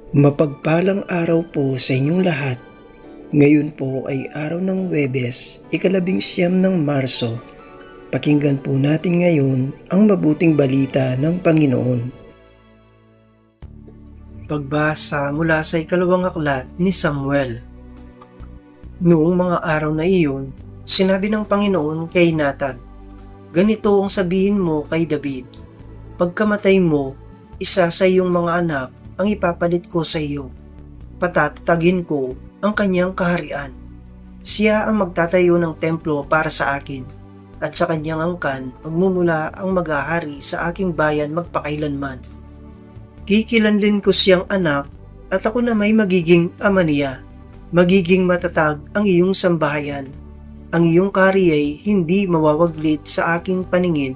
Mapagpalang araw po sa inyong lahat. Ngayon po ay araw ng Huwebes, ika-19 ng Marso. Pakinggan po natin ngayon ang mabuting balita ng Panginoon. Pagbasa mula sa ikalawang aklat ni Samuel. Noong mga araw na iyon, sinabi ng Panginoon kay Nathan, "Ganito ang sabihin mo kay David, pagkamatay mo, isa sa iyong mga anak ang ipapalit ko sa iyo. Patatagin ko ang kanyang kaharian. Siya ang magtatayo ng templo para sa akin, at sa kanyang angkan magmumula ang maghahari sa aking bayan magpakailanman. Kikilanlin ko siyang anak, at ako na may magiging ama niya. Magiging matatag ang iyong sambahayan. Ang iyong kahariay hindi mawawaglit sa aking paningin,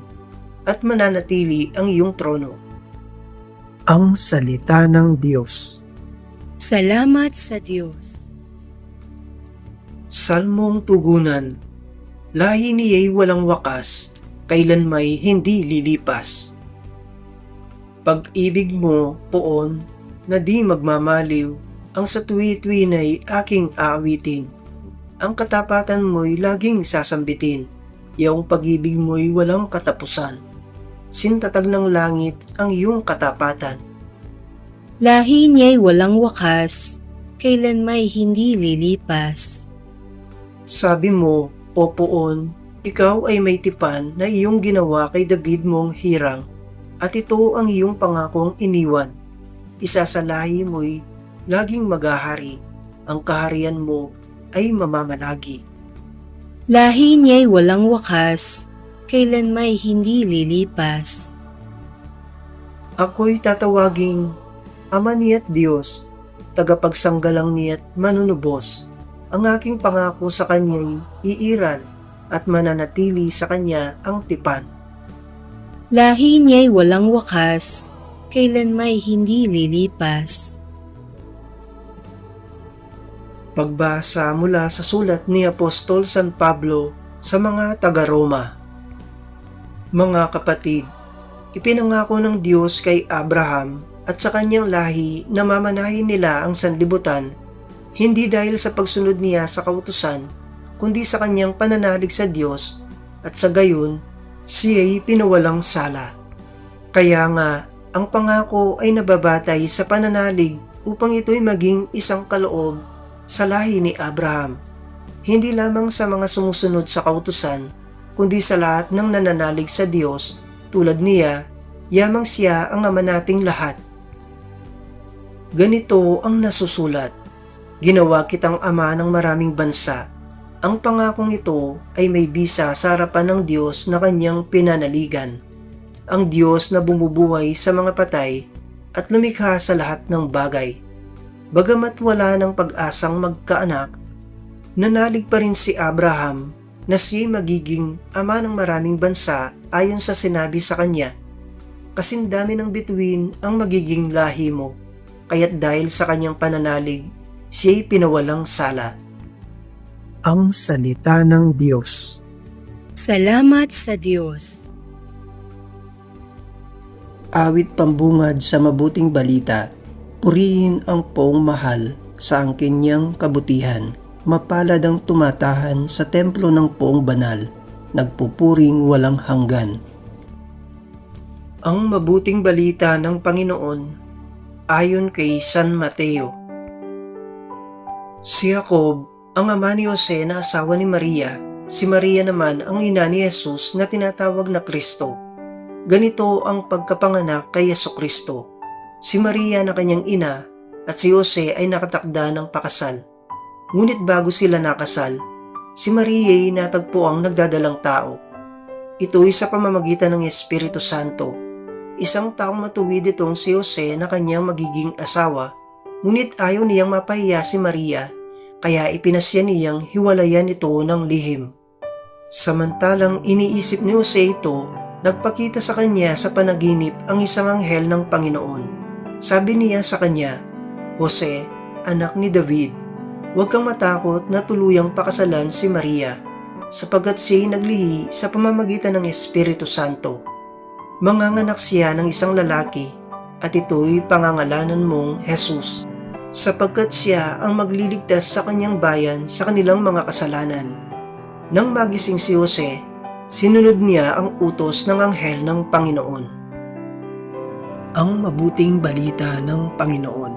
at mananatili ang iyong trono." Ang salita ng Diyos. Salamat sa Diyos. Salmong tugunan. Lahi niya'y walang wakas, kailan may hindi lilipas. Pag-ibig mo, poon, na di magmamaliw, ang sa tuwi-tuwi na'y aking aawitin. Ang katapatan mo'y laging sasambitin, iyong pag-ibig mo'y walang katapusan. Sintatag ng langit ang iyong katapatan. Lahi niya'y walang wakas, kailan may hindi lilipas. Sabi mo, o poon, ikaw ay may tipan na iyong ginawa kay David mong hirang, at ito ang iyong pangakong iniwan. Isa sa lahi mo'y laging maghahari, ang kaharian mo ay mamamalagi. Lahi niya'y walang wakas, kailan may hindi lilipas. Ako'y tatawaging Ama niya't Diyos, tagapagsanggalang niya't manunubos. Ang aking pangako sa kanya'y iiral, at mananatili sa kanya ang tipan. Lahi niya'y walang wakas, kailan may hindi lilipas. Pagbasa mula sa sulat ni Apostol San Pablo sa mga taga-Roma. Mga kapatid, ipinangako ng Diyos kay Abraham at sa kanyang lahi na mamanahin nila ang sanlibutan, hindi dahil sa pagsunod niya sa kautusan, kundi sa kanyang pananalig sa Diyos, at sa gayon, siya'y pinawalang sala. Kaya nga, ang pangako ay nababatay sa pananalig upang ito'y maging isang kaloob sa lahi ni Abraham, hindi lamang sa mga sumusunod sa kautusan, kundi sa lahat ng nananalig sa Diyos, tulad niya, yamang siya ang ama nating lahat. Ganito ang nasusulat, "Ginawa kitang ama ng maraming bansa." Ang pangakong ito ay may bisa sa harapan ng Diyos na kanyang pinanaligan, ang Diyos na bumubuhay sa mga patay at lumikha sa lahat ng bagay. Bagamat wala ng pag-asang magkaanak, nanalig pa rin si Abraham na siya magiging ama ng maraming bansa ayon sa sinabi sa kanya, "Kasindami ng bituin ang magiging lahi mo." Kaya't dahil sa kanyang pananalig, siya'y pinawalang sala. Ang salita ng Diyos. Salamat sa Diyos. Awit pambungad sa mabuting balita. Purihin ang poong mahal sa ang kanyang kabutihan. Mapalad ang tumatahan sa templo ng poong banal, nagpupuring walang hanggan. Ang mabuting balita ng Panginoon ayon kay San Mateo. Si Jacob ang ama ni Jose na asawa ni Maria, si Maria naman ang ina ni Jesus na tinatawag na Kristo. Ganito ang pagkapanganak kay Jesucristo. Si Maria na kanyang ina at si Jose ay nakatakda ng pakasal. Ngunit bago sila nakasal, si Maria ay natagpo ang nagdadalang tao. Ito ay sa pamamagitan ng Espiritu Santo. Isang taong matuwid itong si Jose na kanyang magiging asawa, ngunit ayaw niyang mapahiya si Maria, kaya ipinasya niyang hiwalayan ito ng lihim. Samantalang iniisip ni Jose ito, nagpakita sa kanya sa panaginip ang isang anghel ng Panginoon. Sabi niya sa kanya, "Jose, anak ni David, huwag kang matakot na tuluyang pakasalan si Maria, sapagkat siya'y naglihi sa pamamagitan ng Espiritu Santo. Manganganak siya ng isang lalaki at ito'y pangangalanan mong Jesus, sapagkat siya ang magliligtas sa kanyang bayan sa kanilang mga kasalanan. Nang magising si Jose, sinunod niya ang utos ng anghel ng Panginoon. Ang mabuting balita ng Panginoon.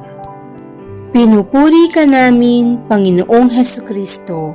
Pinupuri ka namin, Panginoong Hesukristo.